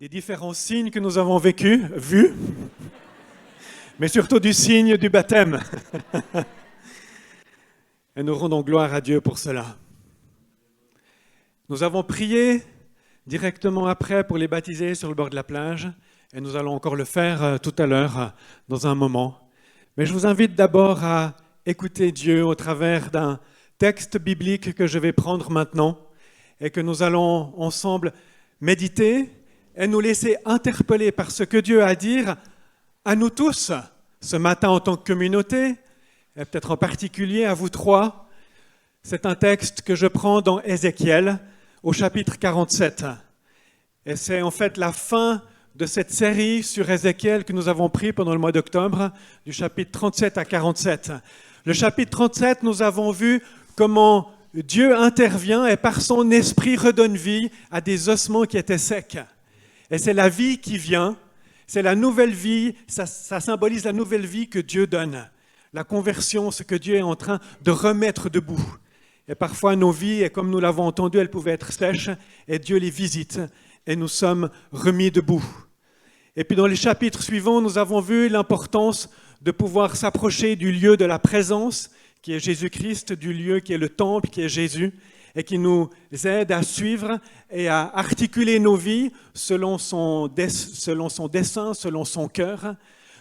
des différents signes que nous avons vus, mais surtout du signe du baptême. Et nous rendons gloire à Dieu pour cela. Nous avons prié directement après pour les baptiser sur le bord de la plage, et nous allons encore le faire tout à l'heure, dans un moment. Mais je vous invite d'abord à écouter Dieu au travers d'un texte biblique que je vais prendre maintenant, et que nous allons ensemble méditer et nous laisser interpeller par ce que Dieu a à dire à nous tous, ce matin en tant que communauté, et peut-être en particulier à vous trois. C'est un texte que je prends dans Ézéchiel, au chapitre 47. Et c'est en fait la fin de cette série sur Ézéchiel que nous avons pris pendant le mois d'octobre, du chapitre 37 à 47. Le chapitre 37, nous avons vu comment Dieu intervient et par son esprit redonne vie à des ossements qui étaient secs. Et c'est la vie qui vient, c'est la nouvelle vie, ça symbolise la nouvelle vie que Dieu donne. La conversion, ce que Dieu est en train de remettre debout. Et parfois nos vies, et comme nous l'avons entendu, elles pouvaient être sèches, et Dieu les visite, et nous sommes remis debout. Et puis dans les chapitres suivants, nous avons vu l'importance de pouvoir s'approcher du lieu de la présence, qui est Jésus-Christ, du lieu qui est le temple, qui est Jésus, et qui nous aide à suivre et à articuler nos vies selon son dessein, selon son cœur.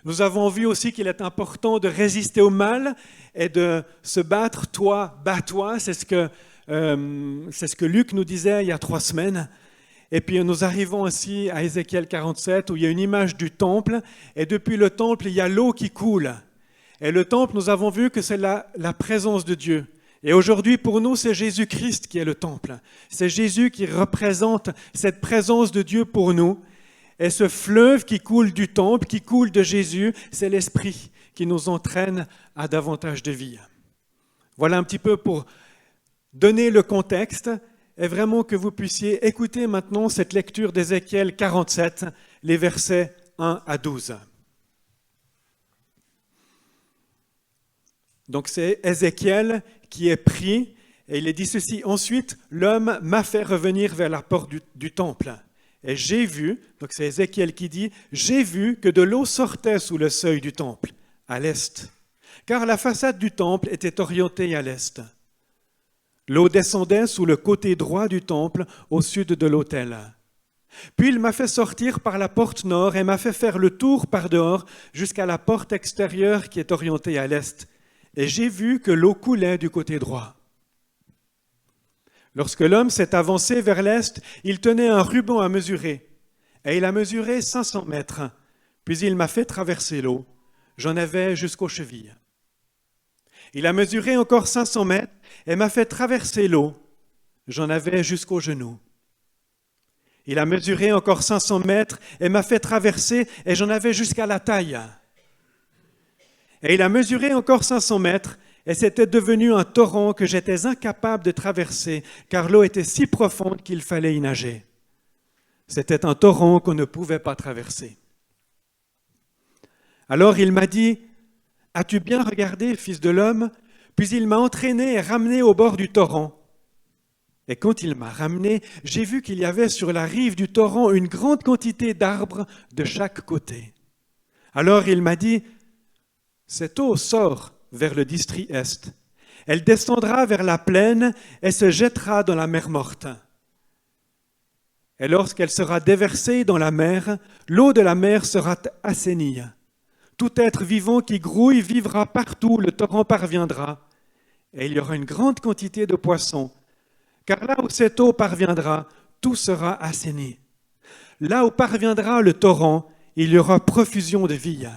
Nous avons vu aussi qu'il est important de résister au mal et de se battre, toi, bats-toi, c'est ce que Luc nous disait il y a 3 semaines. Et puis nous arrivons aussi à Ézéchiel 47 où il y a une image du temple, et depuis le temple, il y a l'eau qui coule. Et le temple, nous avons vu que c'est la présence de Dieu. Et aujourd'hui, pour nous, c'est Jésus-Christ qui est le temple. C'est Jésus qui représente cette présence de Dieu pour nous. Et ce fleuve qui coule du temple, qui coule de Jésus, c'est l'Esprit qui nous entraîne à davantage de vie. Voilà un petit peu pour donner le contexte et vraiment que vous puissiez écouter maintenant cette lecture d'Ézéchiel 47, les versets 1 à 12. Donc c'est Ézéchiel qui est pris, et il est dit ceci: « Ensuite, l'homme m'a fait revenir vers la porte du temple. Et j'ai vu, donc c'est Ézéchiel qui dit, j'ai vu que de l'eau sortait sous le seuil du temple, à l'est, car la façade du temple était orientée à l'est. L'eau descendait sous le côté droit du temple, au sud de l'autel. Puis il m'a fait sortir par la porte nord et m'a fait faire le tour par dehors jusqu'à la porte extérieure qui est orientée à l'est. Et j'ai vu que l'eau coulait du côté droit. Lorsque l'homme s'est avancé vers l'est, il tenait un ruban à mesurer, et il a mesuré 500 mètres. Puis il m'a fait traverser l'eau. J'en avais jusqu'aux chevilles. Il a mesuré encore 500 mètres et m'a fait traverser l'eau. J'en avais jusqu'aux genoux. Il a mesuré encore 500 mètres et m'a fait traverser, et j'en avais jusqu'à la taille. Et il a mesuré encore 500 mètres, et c'était devenu un torrent que j'étais incapable de traverser, car l'eau était si profonde qu'il fallait y nager. C'était un torrent qu'on ne pouvait pas traverser. Alors il m'a dit, « As-tu bien regardé, fils de l'homme ?» Puis il m'a entraîné et ramené au bord du torrent. Et quand il m'a ramené, j'ai vu qu'il y avait sur la rive du torrent une grande quantité d'arbres de chaque côté. Alors il m'a dit, « Cette eau sort vers le district est. Elle descendra vers la plaine et se jettera dans la mer morte. Et lorsqu'elle sera déversée dans la mer, l'eau de la mer sera assainie. Tout être vivant qui grouille vivra partout où le torrent parviendra. Et il y aura une grande quantité de poissons. Car là où cette eau parviendra, tout sera assaini. Là où parviendra le torrent, il y aura profusion de vie.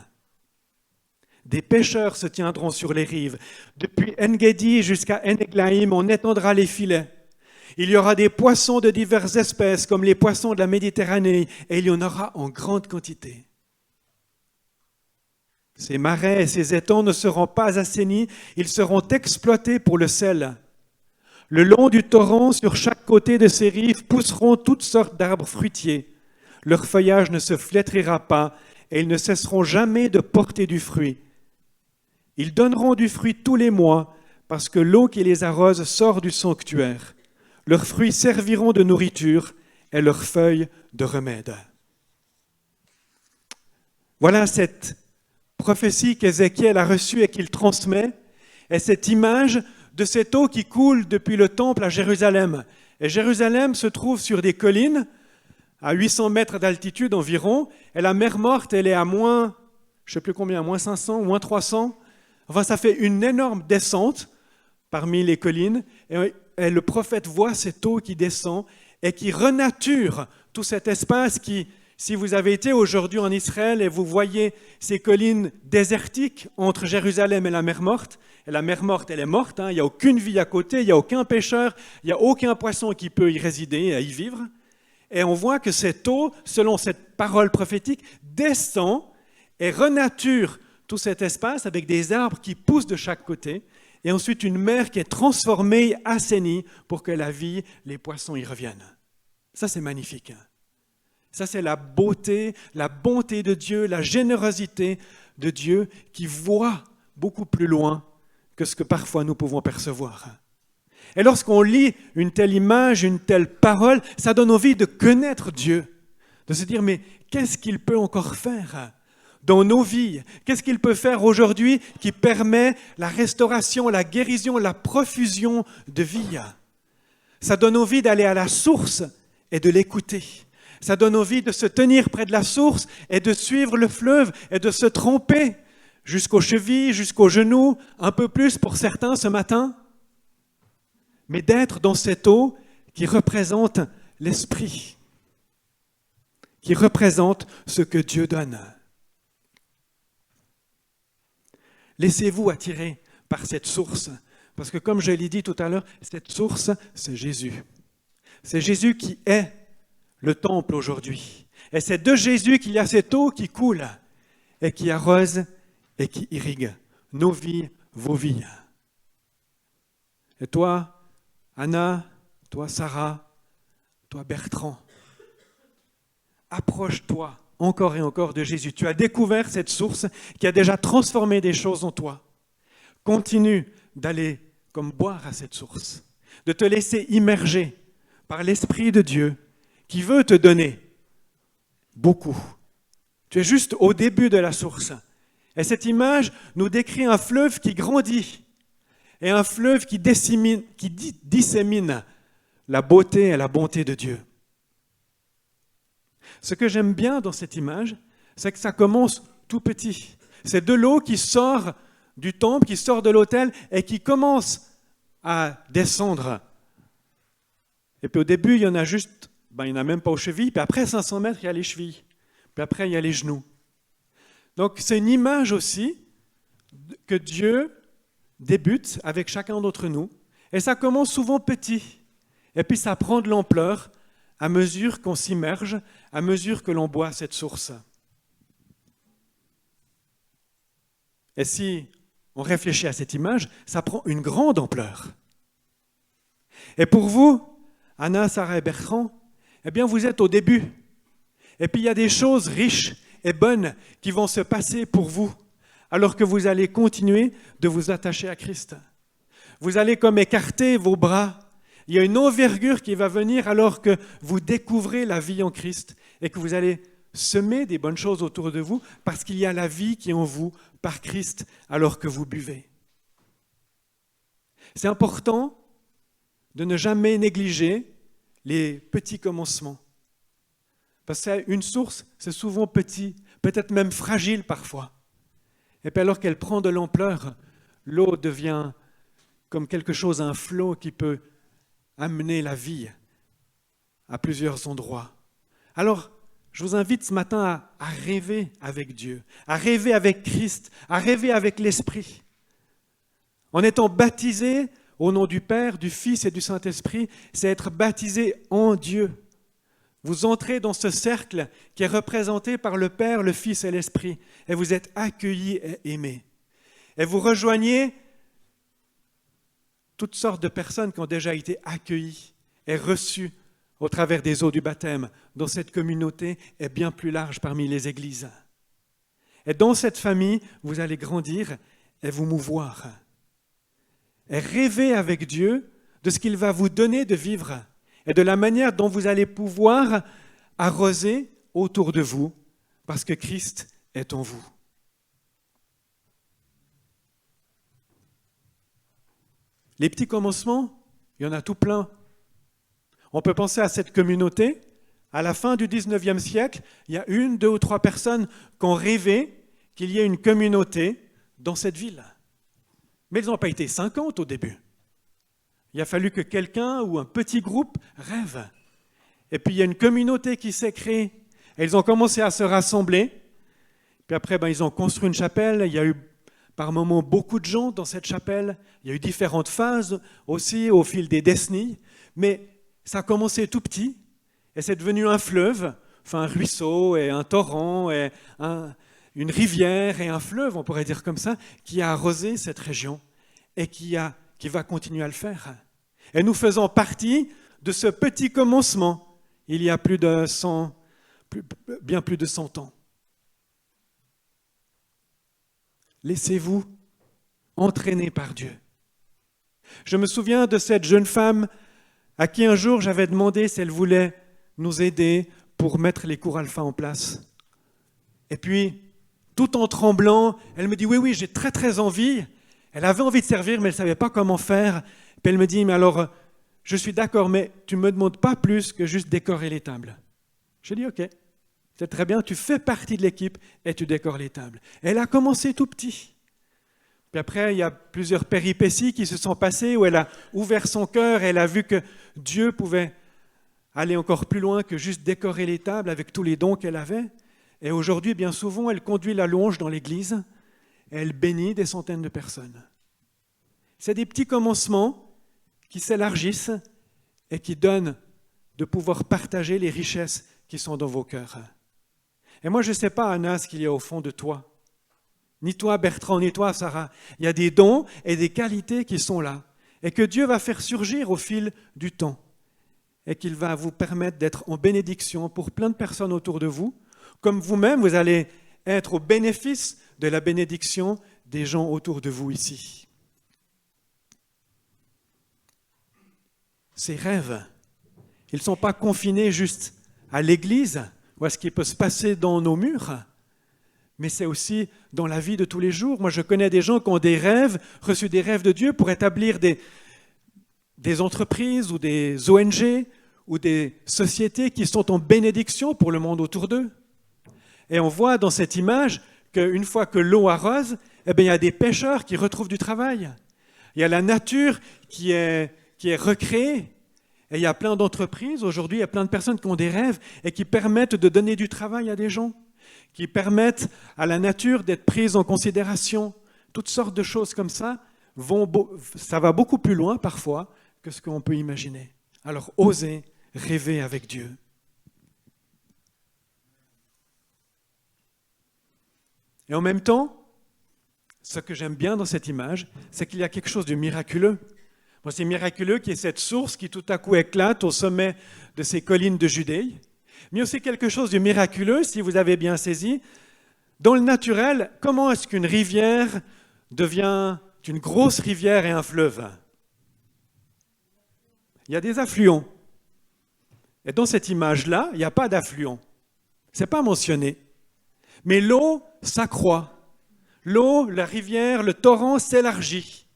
Des pêcheurs se tiendront sur les rives. Depuis En-Gedi jusqu'à En-Eglaïm, on étendra les filets. Il y aura des poissons de diverses espèces, comme les poissons de la Méditerranée, et il y en aura en grande quantité. Ces marais et ces étangs ne seront pas assainis, ils seront exploités pour le sel. Le long du torrent, sur chaque côté de ces rives, pousseront toutes sortes d'arbres fruitiers. Leur feuillage ne se flétrira pas, et ils ne cesseront jamais de porter du fruit. Ils donneront du fruit tous les mois, parce que l'eau qui les arrose sort du sanctuaire. Leurs fruits serviront de nourriture et leurs feuilles de remède. Voilà cette prophétie qu'Ézéchiel a reçue et qu'il transmet, est cette image de cette eau qui coule depuis le temple à Jérusalem. Et Jérusalem se trouve sur des collines, à 800 mètres d'altitude environ, et la mer Morte, elle est à moins, je ne sais plus combien, moins 500, moins 300. Enfin, ça fait une énorme descente parmi les collines, et le prophète voit cette eau qui descend et qui renature tout cet espace qui, si vous avez été aujourd'hui en Israël et vous voyez ces collines désertiques entre Jérusalem et la mer Morte elle est morte, il n'y a aucune vie à côté, il n'y a aucun pêcheur, il n'y a aucun poisson qui peut y résider et y vivre. Et on voit que cette eau, selon cette parole prophétique, descend et renature tout cet espace avec des arbres qui poussent de chaque côté, et ensuite une mer qui est transformée, assainie, pour que la vie, les poissons y reviennent. Ça, c'est magnifique. Ça, c'est la bonté de Dieu, la générosité de Dieu qui voit beaucoup plus loin que ce que parfois nous pouvons percevoir. Et lorsqu'on lit une telle image, une telle parole, ça donne envie de connaître Dieu, de se dire, mais qu'est-ce qu'il peut encore faire dans nos vies? Qu'est-ce qu'il peut faire aujourd'hui qui permet la restauration, la guérison, la profusion de vie? Ça donne envie d'aller à la source et de l'écouter. Ça donne envie de se tenir près de la source et de suivre le fleuve et de se tremper jusqu'aux chevilles, jusqu'aux genoux, un peu plus pour certains ce matin, mais d'être dans cette eau qui représente l'esprit, qui représente ce que Dieu donne. Laissez-vous attirer par cette source, parce que comme je l'ai dit tout à l'heure, cette source, c'est Jésus. C'est Jésus qui est le temple aujourd'hui. Et c'est de Jésus qu'il y a cette eau qui coule et qui arrose et qui irrigue nos vies, vos vies. Et toi, Anna, toi, Sarah, toi, Bertrand, approche-toi encore et encore de Jésus. Tu as découvert cette source qui a déjà transformé des choses en toi. Continue d'aller comme boire à cette source, de te laisser immerger par l'Esprit de Dieu qui veut te donner beaucoup. Tu es juste au début de la source. Et cette image nous décrit un fleuve qui grandit et un fleuve qui dissémine la beauté et la bonté de Dieu. Ce que j'aime bien dans cette image, c'est que ça commence tout petit. C'est de l'eau qui sort du temple, qui sort de l'autel et qui commence à descendre. Et puis au début, il y en a juste, il n'y en a même pas aux chevilles, puis après 500 mètres, il y a les chevilles, puis après il y a les genoux. Donc c'est une image aussi que Dieu débute avec chacun d'entre nous, et ça commence souvent petit, et puis ça prend de l'ampleur à mesure qu'on s'immerge, à mesure que l'on boit cette source. Et si on réfléchit à cette image, ça prend une grande ampleur. Et pour vous, Anna, Sarah et Bertrand, eh bien vous êtes au début. Et puis il y a des choses riches et bonnes qui vont se passer pour vous, alors que vous allez continuer de vous attacher à Christ. Vous allez comme écarter vos bras. Il y a une envergure qui va venir alors que vous découvrez la vie en Christ et que vous allez semer des bonnes choses autour de vous parce qu'il y a la vie qui est en vous par Christ alors que vous buvez. C'est important de ne jamais négliger les petits commencements. Parce qu'une source, c'est souvent petit, peut-être même fragile parfois. Et puis alors qu'elle prend de l'ampleur, l'eau devient comme quelque chose, un flot qui peut amener la vie à plusieurs endroits. Alors, je vous invite ce matin à rêver avec Dieu, à rêver avec Christ, à rêver avec l'Esprit. En étant baptisé au nom du Père, du Fils et du Saint-Esprit, c'est être baptisé en Dieu. Vous entrez dans ce cercle qui est représenté par le Père, le Fils et l'Esprit, et vous êtes accueillis et aimés. Et vous rejoignez toutes sortes de personnes qui ont déjà été accueillies et reçues au travers des eaux du baptême, dont cette communauté est bien plus large parmi les églises. Et dans cette famille, vous allez grandir et vous mouvoir. Et rêver avec Dieu de ce qu'il va vous donner de vivre et de la manière dont vous allez pouvoir arroser autour de vous, parce que Christ est en vous. Les petits commencements, il y en a tout plein. On peut penser à cette communauté. À la fin du 19e siècle, il y a 1, 2 ou 3 personnes qui ont rêvé qu'il y ait une communauté dans cette ville. Mais ils n'ont pas été 50 au début. Il a fallu que quelqu'un ou un petit groupe rêve. Et puis il y a une communauté qui s'est créée. Et ils ont commencé à se rassembler. Puis après, ils ont construit une chapelle. Il y a eu par moments beaucoup de gens dans cette chapelle. Il y a eu différentes phases aussi au fil des décennies. Mais ça a commencé tout petit. Et c'est devenu un fleuve, enfin un ruisseau et un torrent et une rivière et un fleuve, on pourrait dire comme ça, qui a arrosé cette région et qui va continuer à le faire. Et nous faisons partie de ce petit commencement il y a bien plus de 100 ans. Laissez-vous entraîner par Dieu. Je me souviens de cette jeune femme à qui un jour j'avais demandé si elle voulait nous aider pour mettre les cours alpha en place. Et puis, tout en tremblant, elle me dit « Oui, j'ai très très envie ». Elle avait envie de servir, mais elle ne savait pas comment faire. Puis elle me dit « Mais alors, je suis d'accord, mais tu ne me demandes pas plus que juste décorer les tables. » J'ai dit « Ok, c'est très bien, tu fais partie de l'équipe et tu décores les tables. » Elle a commencé tout petit. Puis après, il y a plusieurs péripéties qui se sont passées où elle a ouvert son cœur et elle a vu que Dieu pouvait aller encore plus loin que juste décorer les tables avec tous les dons qu'elle avait. Et aujourd'hui, bien souvent, elle conduit la louange dans l'église et elle bénit des centaines de personnes. C'est des petits commencements qui s'élargissent et qui donnent de pouvoir partager les richesses qui sont dans vos cœurs. Et moi, je ne sais pas, Anna, ce qu'il y a au fond de toi. Ni toi, Bertrand, ni toi, Sarah. Il y a des dons et des qualités qui sont là et que Dieu va faire surgir au fil du temps. Et qu'il va vous permettre d'être en bénédiction pour plein de personnes autour de vous, comme vous-même, vous allez être au bénéfice de la bénédiction des gens autour de vous ici. Ces rêves, ils ne sont pas confinés juste à l'église ou à ce qui peut se passer dans nos murs, mais c'est aussi dans la vie de tous les jours. Moi, je connais des gens qui ont des rêves, reçu des rêves de Dieu pour établir des entreprises ou des ONG ou des sociétés qui sont en bénédiction pour le monde autour d'eux. Et on voit dans cette image qu'une fois que l'eau arrose, il y a des pêcheurs qui retrouvent du travail. Il y a la nature qui est recréée. Et il y a plein d'entreprises, aujourd'hui, il y a plein de personnes qui ont des rêves et qui permettent de donner du travail à des gens, qui permettent à la nature d'être prise en considération. Toutes sortes de choses comme ça, ça va beaucoup plus loin parfois que ce qu'on peut imaginer. Alors, osez rêver avec Dieu. Et en même temps, ce que j'aime bien dans cette image, c'est qu'il y a quelque chose de miraculeux. Bon, c'est miraculeux qu'il y ait cette source qui tout à coup éclate au sommet de ces collines de Judée. Mais aussi quelque chose de miraculeux, si vous avez bien saisi. Dans le naturel, comment est-ce qu'une rivière devient une grosse rivière et un fleuve ? Il y a des affluents. Et dans cette image-là, il n'y a pas d'affluent. Ce n'est pas mentionné. Mais l'eau s'accroît. L'eau, la rivière, le torrent s'élargit.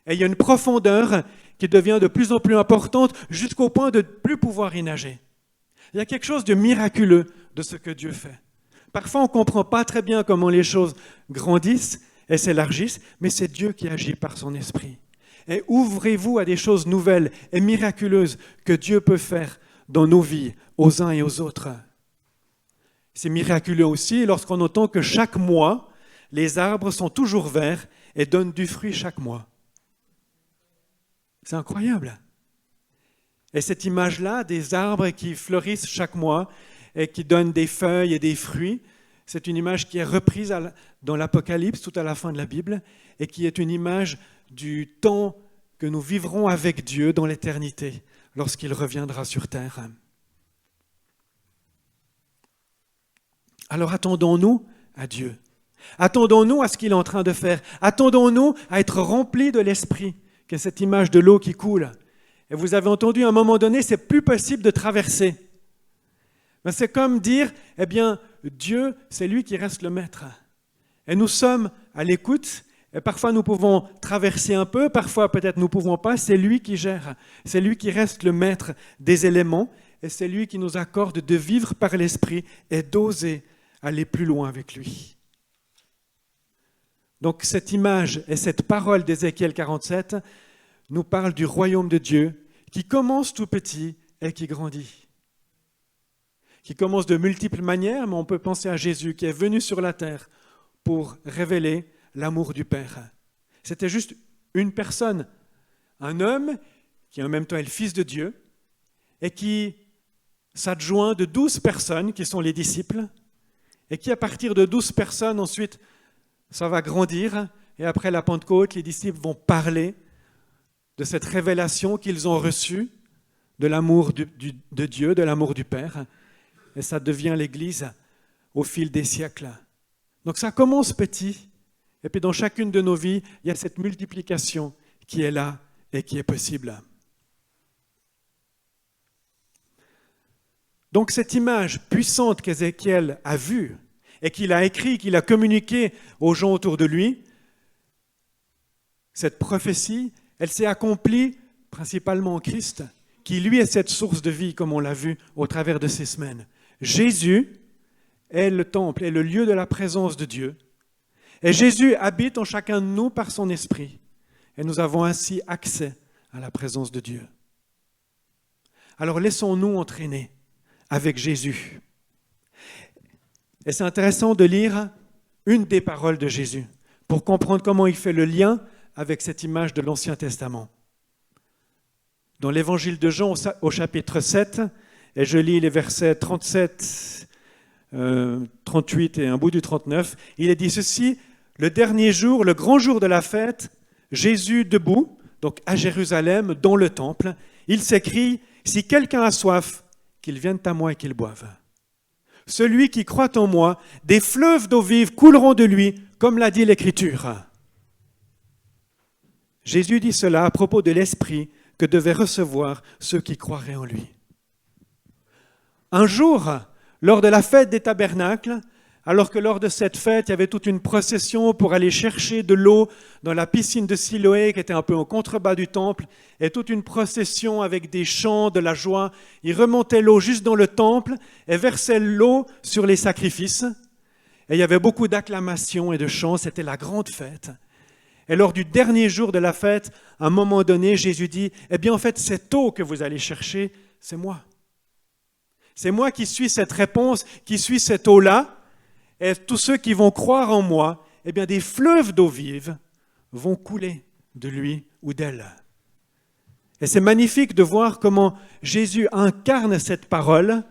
Et il y a une profondeur qui devient de plus en plus importante jusqu'au point de ne plus pouvoir y nager. Il y a quelque chose de miraculeux de ce que Dieu fait. Parfois, on ne comprend pas très bien comment les choses grandissent et s'élargissent, mais c'est Dieu qui agit par son esprit. Et ouvrez-vous à des choses nouvelles et miraculeuses que Dieu peut faire dans nos vies, aux uns et aux autres. C'est miraculeux aussi lorsqu'on entend que chaque mois, les arbres sont toujours verts et donnent du fruit chaque mois. C'est incroyable. Et cette image-là, des arbres qui fleurissent chaque mois et qui donnent des feuilles et des fruits, c'est une image qui est reprise dans l'Apocalypse, tout à la fin de la Bible, et qui est une image du temps que nous vivrons avec Dieu dans l'éternité, lorsqu'il reviendra sur terre. Alors attendons-nous à Dieu. Attendons-nous à ce qu'il est en train de faire. Attendons-nous à être remplis de l'Esprit, qui est cette image de l'eau qui coule. Et vous avez entendu, à un moment donné, c'est plus possible de traverser. Mais c'est comme dire, Dieu, c'est lui qui reste le maître. Et nous sommes à l'écoute, et parfois nous pouvons traverser un peu, parfois peut-être nous ne pouvons pas, c'est lui qui gère, c'est lui qui reste le maître des éléments, et c'est lui qui nous accorde de vivre par l'Esprit et d'oser aller plus loin avec lui. Donc cette image et cette parole d'Ézéchiel 47 nous parle du royaume de Dieu qui commence tout petit et qui grandit. Qui commence de multiples manières, mais on peut penser à Jésus qui est venu sur la terre pour révéler l'amour du Père. C'était juste une personne, un homme qui en même temps est le Fils de Dieu et qui s'adjoint de 12 personnes qui sont les disciples et qui à partir de 12 personnes ensuite ça va grandir et après la Pentecôte les disciples vont parler de cette révélation qu'ils ont reçue de l'amour de Dieu, de l'amour du Père et ça devient l'Église au fil des siècles. Donc ça commence petit et puis dans chacune de nos vies il y a cette multiplication qui est là et qui est possible. Donc cette image puissante qu'Ézéchiel a vue et qu'il a écrit, qu'il a communiqué aux gens autour de lui, cette prophétie, elle s'est accomplie principalement en Christ, qui lui est cette source de vie, comme on l'a vu au travers de ces semaines. Jésus est le temple, est le lieu de la présence de Dieu. Et Jésus habite en chacun de nous par son esprit. Et nous avons ainsi accès à la présence de Dieu. Alors laissons-nous entraîner avec Jésus. Et c'est intéressant de lire une des paroles de Jésus pour comprendre comment il fait le lien avec cette image de l'Ancien Testament. Dans l'Évangile de Jean au chapitre 7, et je lis les versets 37, 38 et un bout du 39, il est dit ceci, le dernier jour, le grand jour de la fête, Jésus debout, donc à Jérusalem, dans le temple, il s'écrie, si quelqu'un a soif, qu'il vienne à moi et qu'il boive. Celui qui croit en moi, des fleuves d'eau vive couleront de lui, comme l'a dit l'Écriture. Jésus dit cela à propos de l'Esprit que devaient recevoir ceux qui croiraient en lui. Un jour, lors de la fête des tabernacles, alors que lors de cette fête, il y avait toute une procession pour aller chercher de l'eau dans la piscine de Siloé, qui était un peu en contrebas du temple, et toute une procession avec des chants, de la joie. Ils remontaient l'eau juste dans le temple et versaient l'eau sur les sacrifices. Et il y avait beaucoup d'acclamations et de chants, c'était la grande fête. Et lors du dernier jour de la fête, à un moment donné, Jésus dit, « Eh bien, en fait, cette eau que vous allez chercher, c'est moi. C'est moi qui suis cette réponse, qui suis cette eau-là. Et tous ceux qui vont croire en moi, eh bien, des fleuves d'eau vive vont couler de lui ou d'elle. » Et c'est magnifique de voir comment Jésus incarne cette parole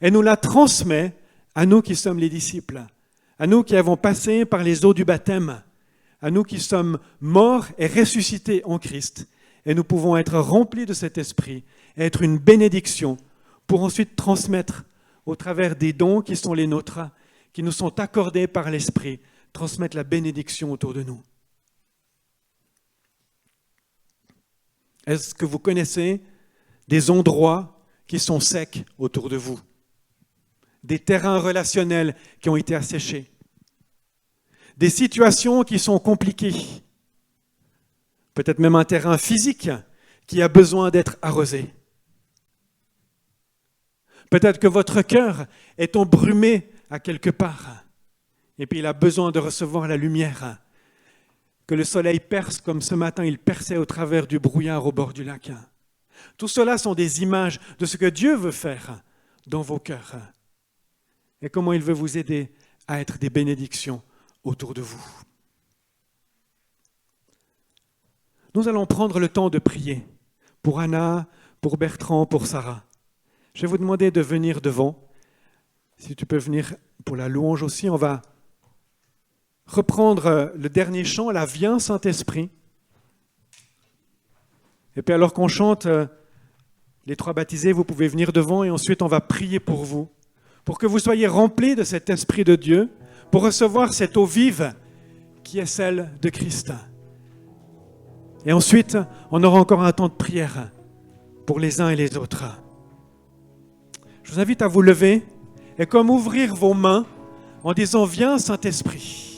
et nous la transmet à nous qui sommes les disciples, à nous qui avons passé par les eaux du baptême, à nous qui sommes morts et ressuscités en Christ. Et nous pouvons être remplis de cet esprit et être une bénédiction pour ensuite transmettre au travers des dons qui sont les nôtres, qui nous sont accordés par l'Esprit, transmettre la bénédiction autour de nous. Est-ce que vous connaissez des endroits qui sont secs autour de vous? Des terrains relationnels qui ont été asséchés? Des situations qui sont compliquées? Peut-être même un terrain physique qui a besoin d'être arrosé? Peut-être que votre cœur est embrumé à quelque part, et puis il a besoin de recevoir la lumière, que le soleil perce comme ce matin il perçait au travers du brouillard au bord du lac. Tout cela sont des images de ce que Dieu veut faire dans vos cœurs et comment il veut vous aider à être des bénédictions autour de vous. Nous allons prendre le temps de prier pour Anna, pour Bertrand, pour Sarah. Je vais vous demander de venir devant. Si tu peux venir pour la louange aussi, on va reprendre le dernier chant, la Viens Saint-Esprit. Et puis alors qu'on chante les trois baptisés, vous pouvez venir devant et ensuite on va prier pour vous, pour que vous soyez remplis de cet Esprit de Dieu, pour recevoir cette eau vive qui est celle de Christ. Et ensuite, on aura encore un temps de prière pour les uns et les autres. Je vous invite à vous lever est comme ouvrir vos mains en disant « Viens, Saint-Esprit ».